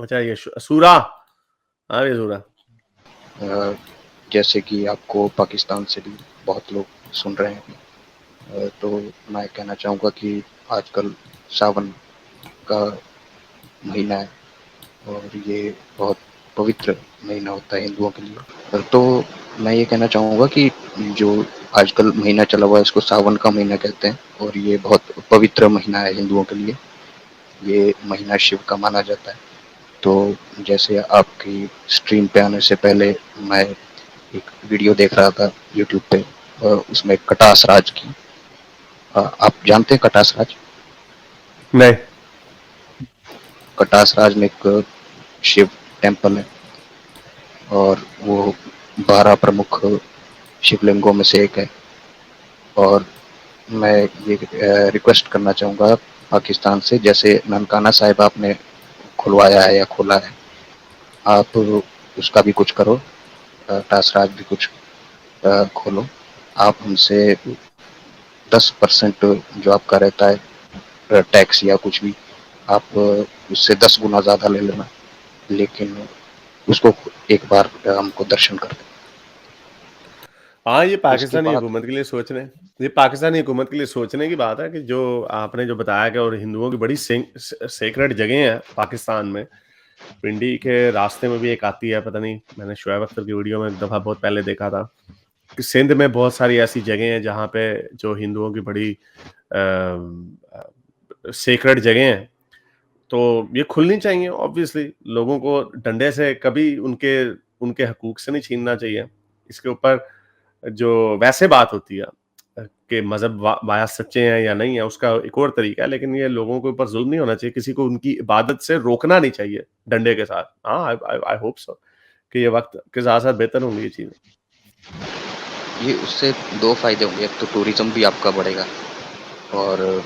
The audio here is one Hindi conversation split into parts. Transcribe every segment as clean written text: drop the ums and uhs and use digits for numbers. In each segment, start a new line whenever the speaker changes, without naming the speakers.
अच्छा ये सूरा, हाँ ये सूरा।
जैसे कि आपको पाकिस्तान से भी बहुत लोग सुन रहे हैं, तो मैं कहना चाहूँगा कि आजकल सावन का महीना है और ये बहुत पवित्र महीना होता है हिंदुओं के लिए। तो मैं ये कहना चाहूँगा कि जो आजकल महीना चला हुआ है इसको सावन का महीना कहते हैं और ये बहुत पवित्र महीना है हिंदुओं के लिए। ये महीना शिव का माना जाता है। तो जैसे आपकी स्ट्रीम पे आने से पहले मैं एक वीडियो देख रहा था यूट्यूब पे, उसमें कटास राज की, आप जानते हैं कटास राज?
नहीं।
कटास राज में एक शिव टेम्पल है और वो 12 प्रमुख शिवलिंगों में से एक है। और मैं ये रिक्वेस्ट करना चाहूँगा पाकिस्तान से, जैसे ननकाना साहिब आपने खुलवाया है या खोला है, आप उसका भी कुछ करो, टासराज भी कुछ खोलो। आप हमसे 10% जो आपका रहता है टैक्स या कुछ भी, आप उससे 10 गुना ज़्यादा ले लेना, लेकिन उसको एक बार हमको दर्शन कर दें।
हाँ ये
उसके
पाकिस्तानी
बाद
हुकूमत के लिए सोचने, ये पाकिस्तानी हुकूमत के लिए सोचने की बात है कि जो आपने जो बताया कि और हिंदुओं की बड़ी सेक्रेट जगह है पाकिस्तान में। पिंडी के रास्ते में भी एक आती है, पता नहीं, मैंने शुएब अख्तर की वीडियो में एक दफा बहुत पहले देखा था कि सिंध में बहुत सारी ऐसी जगह हैं जहाँ पे जो हिंदुओं की बड़ी सेक्रेट जगह हैं। तो ये खुलनी चाहिए ऑब्वियसली। लोगों को डंडे से कभी उनके उनके हकूक से नहीं छीनना चाहिए। इसके ऊपर जो वैसे बात होती है कि मजहब बाया सच्चे हैं या नहीं है, उसका एक और तरीका है, लेकिन ये लोगों के ऊपर जुल्म नहीं होना चाहिए, किसी को उनकी इबादत से रोकना नहीं चाहिए डंडे के साथ। हाँ आई होप सो कि ये वक्त के साथ साथ बेहतर होंगी ये चीजें।
ये उससे 2 फ़ायदे होंगे, एक तो टूरिज़्म भी आपका बढ़ेगा और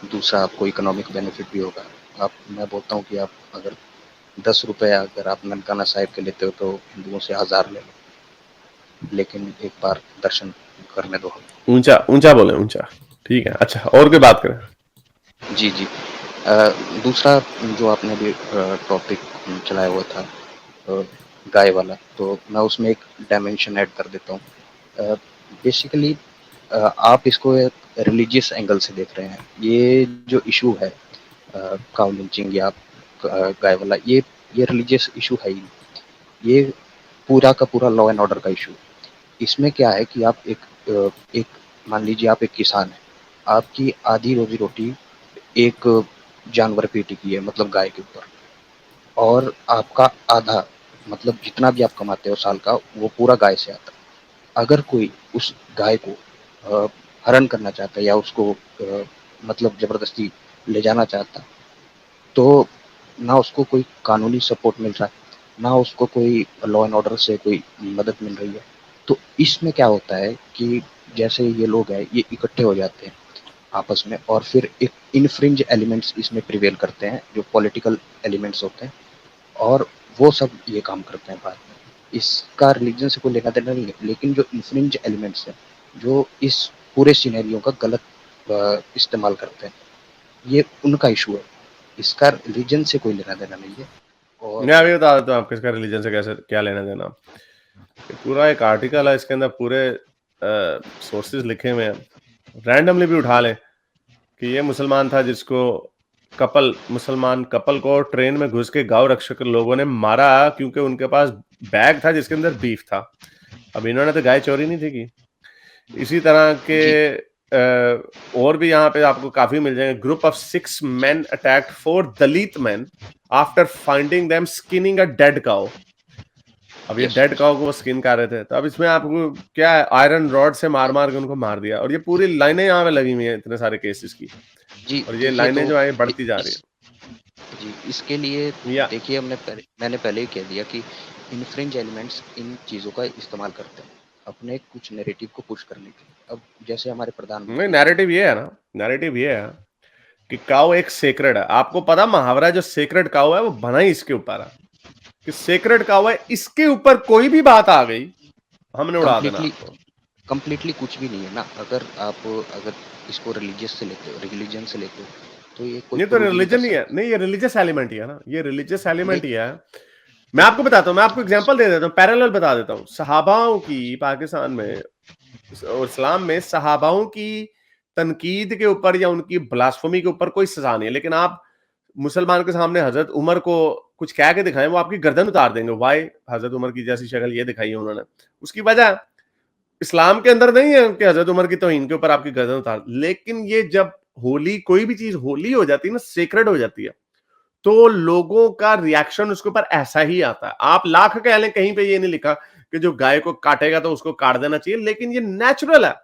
दूसरा आपको इकोनॉमिक बेनिफिट भी होगा। मैं बोलता हूँ कि आप अगर 10 रुपए अगर आप ननकाना साहिब के लेते हो तो हिंदुओं से 1000 ले लो, लेकिन एक बार दर्शन करने दो हमें।
ऊंचा ऊंचा बोले, ऊंचा। ठीक है, अच्छा और कोई बात करें।
जी, जी। अ, दूसरा जो आपने अभी टॉपिक चलाया हुआ था, अ, गाय वाला, तो मैं उसमें एक डायमेंशन ऐड कर देता हूँ। बेसिकली आप इसको एक रिलीजियस एंगल से देख रहे हैं। ये जो इशू है काउ लिंचिंग या गाय वाला, ये रिलीजियस इशू है ही नहीं। ये पूरा का पूरा लॉ एंड ऑर्डर का इशू है। इसमें क्या है कि आप एक मान लीजिए आप एक किसान हैं, आपकी आधी रोजी-रोटी एक जानवर पे टिकी है, मतलब गाय के ऊपर, और आपका आधा, मतलब जितना भी आप कमाते हो साल का, वो पूरा गाय से आता है। अगर कोई उस गाय को हरण करना चाहता है या उसको मतलब ज़बरदस्ती ले जाना चाहता है, तो ना उसको कोई कानूनी सपोर्ट मिल रहा है, ना उसको कोई लॉ एंड ऑर्डर से कोई मदद मिल रही है। तो इसमें क्या होता है कि जैसे ये लोग हैं, ये इकट्ठे हो जाते हैं आपस में और फिर एक इन्फ्रिंज एलिमेंट्स इसमें प्रिवेल करते हैं, जो पॉलिटिकल एलिमेंट्स होते हैं, और वो सब ये काम करते हैं बाद में। इसका रिलीजन से कोई लेना-देना नहीं है, लेकिन जो इन्फ्रिंज एलिमेंट्स हैं, जो इस पूरे सिनेरियो का गलत इस्तेमाल करते हैं, ये उनका इशू है। इसका रिलीजन से कोई लेना-देना नहीं है।
मैं
और
अभी बता देता हूँ आपको इसका रिलीजन से कैसे क्या लेना देना। ये पूरा एक आर्टिकल है, इसके अंदर पूरे सोर्सेज लिखे हुए हैं। रैंडमली भी उठा लें कि ये मुसलमान था जिसको मुसलमान कपल को ट्रेन में घुस के गौ रक्षक लोगों ने मारा क्योंकि उनके पास बैग था जिसके अंदर बीफ था। अब इन्होंने तो गाय चोरी नहीं थी की। इसी तरह के
जी,
और भी यहाँ पे आपको काफी मिल जाएंगे। Group of 6 men attacked 4 Dalit men after finding them skinning a dead cow. अब ये
यस,
डेड
यस।
काउ को वो स्किन कर रहे थे, तो अब इसमें आपको क्या है, आयरन रॉड से मार मार के उनको मार दिया। और ये पूरी लाइनें यहाँ पे लगी हुई है इतने सारे केसेस की,
जी,
और ये
देखिए
लाइनें
तो
जो है
इ
बढ़ती जा रही
इस जी, इसके लिए
है या।
देखिए मैंने पहले ही कह दिया कि इन्फ्रिंज एलिमेंट्स इन चीज़ों का इस्तेमाल करते हैं, अपने कुछ नैरेटिव को पुश करने के लिए। अब जैसे हमारे
नहीं,
प्रधानमंत्री जी हैं।
नैरेटिव ये है ना, नैरेटिव ये है कि काऊ एक सेक्रेड है। आपको पता मुहावरा जो सेक्रेड काऊ है वो बना ही इसके ऊपर है कि सेक्रेड काऊ है, इसके ऊपर कोई भी बात आ गई हमने उड़ा देना
कंप्लीटली
आपको।
कंप्लीटली कुछ भी नहीं है ना। अगर आप अगर इसको रिलीजियस से लेते हो, रिलीजन से लेते हो, तो ये कोई
ये तो
प्रूव नहीं कर
रिलीजन ही है,
सकता।
नहीं ये रिलीजियस एलिमेंट ही है ना, ये रिलीजियस
नहीं,
एलिमेंट ही है। मैं आपको बताता हूँ, मैं आपको एग्जांपल दे देता हूँ, पैरेलल बता देता हूँ। सहाबाओं की पाकिस्तान में और इस्लाम में सहाबाओं की तनकीद के ऊपर या उनकी ब्लास्फेमी के ऊपर कोई सजा नहीं है, लेकिन आप मुसलमान के सामने हजरत उमर को कुछ कह के दिखाएं, वो आपकी गर्दन उतार देंगे। वाई हजरत उमर की जैसी शक्ल ये दिखाई है उन्होंने, उसकी वजह इस्लाम के अंदर नहीं है कि हजरत उमर की तौहीन के ऊपर आपकी गर्दन उतार। लेकिन ये जब होली, कोई भी चीज होली हो जाती है ना, सेक्रेड हो जाती है, तो लोगों का रिएक्शन उसके ऊपर ऐसा ही आता है। आप लाख कह लें, कहीं पे ये नहीं लिखा कि जो गाय को काटेगा तो उसको काट देना चाहिए, लेकिन ये नेचुरल है,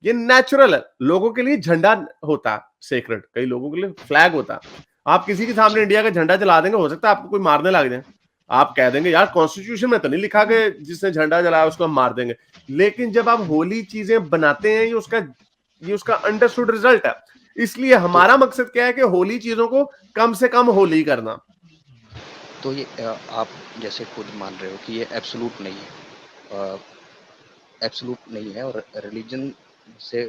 ये नेचुरल है। लोगों के लिए झंडा होता है सेक्रेड, कई लोगों के लिए फ्लैग होता है। आप किसी के सामने
जी,
इंडिया का झंडा जला देंगे, हो सकता है आपको कोई मारने लग जाए, आप कह देंगे यार कॉन्स्टिट्यूशन में तो नहीं लिखा कि जिसने झंडा जलाया उसको हम मार देंगे। लेकिन जब आप होली चीजें बनाते हैं, ये उसका अंडरस्टूड रिजल्ट है। इसलिए
तो
हमारा मकसद क्या है कि होली चीजों को कम से कम होली करना।
तो ये आप जैसे खुद मान रहे हो कि ये एब्सोल्यूट नहीं है, एब्सोल्यूट नहीं है, और रिलीजन से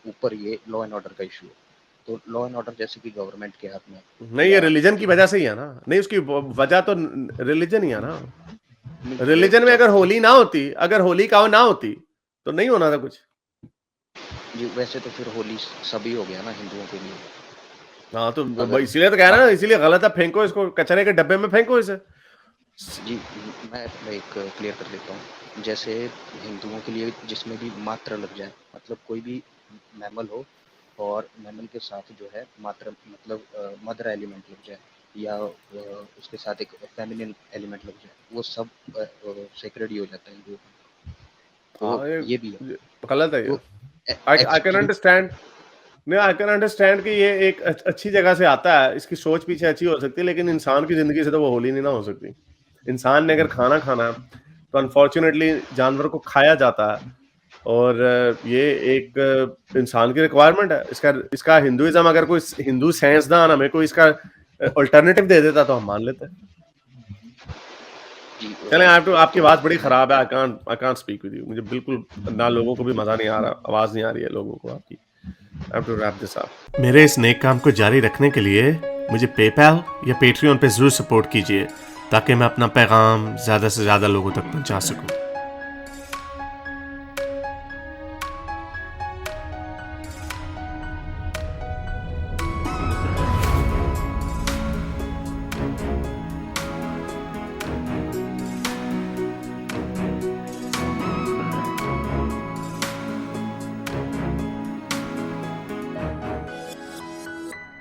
ऊपर ये लॉ एंड ऑर्डर का इशू है। तो लॉ एंड ऑर्डर जैसे कि गवर्नमेंट के हाथ में
नहीं, ये
या
रिलीजन की
जो
वजह से ही है ना, नहीं उसकी वजह तो रिलीजन ही है ना।
नहीं,
रिलीजन में
जब
अगर होली ना होती, अगर होली का ना होती, तो नहीं होना था कुछ।
जी, वैसे तो फिर होली सभी हो गया ना हिंदुओं के लिए।
हाँ, तो
अगर
इसीलिए तो कह रहा
आप
है ना, इसीलिए गलत है, फेंको इसको कचरे के डब्बे में, फेंको इसे।
जी, मैं एक क्लियर कर देता हूँ। जैसे हिंदुओं के लिए जिसमें भी मात्रा लग जाए, मतलब कोई भी मैमल हो और मैमल के साथ जो है मात्रा मतलब मदर एलिमेंट लग जाए, या उसके साथ एक फेमिनिन एलिमेंट लग जाए, वो सब सेक्रेड ही हो जाता है हिंदुओं का। तो
हाँ,
ये भी है।
ये गलत है ये।
तो
आई कैन अंडरस्टैंड, नहीं आई कैन अंडरस्टैंड कि ये एक अच्छी जगह से आता है, इसकी सोच पीछे अच्छी हो सकती है, लेकिन इंसान की जिंदगी से तो वो होली नहीं ना हो सकती। इंसान ने अगर खाना खाना है, तो अनफॉर्चुनेटली जानवर को खाया जाता है, और ये एक इंसान की रिक्वायरमेंट है। इसका इसका हिंदुइज्म, अगर कोई हिंदू साइंसदान हमें कोई इसका अल्टरनेटिव दे देता तो हम मान लेते।
जी,
चलें, आप तो, आपकी
तो
आवाज बड़ी खराब है, I can't speak with you. मुझे बिल्कुल ना, लोगों को भी मजा नहीं आ रहा, आवाज नहीं आ रही है लोगों को आपकी। I have to wrap this up. मेरे इस नेक काम को जारी रखने के लिए मुझे पेपैल या पेट्रियन पे जरूर सपोर्ट कीजिए, ताकि मैं अपना पैगाम ज्यादा से ज्यादा लोगों तक पहुंचा सकूं।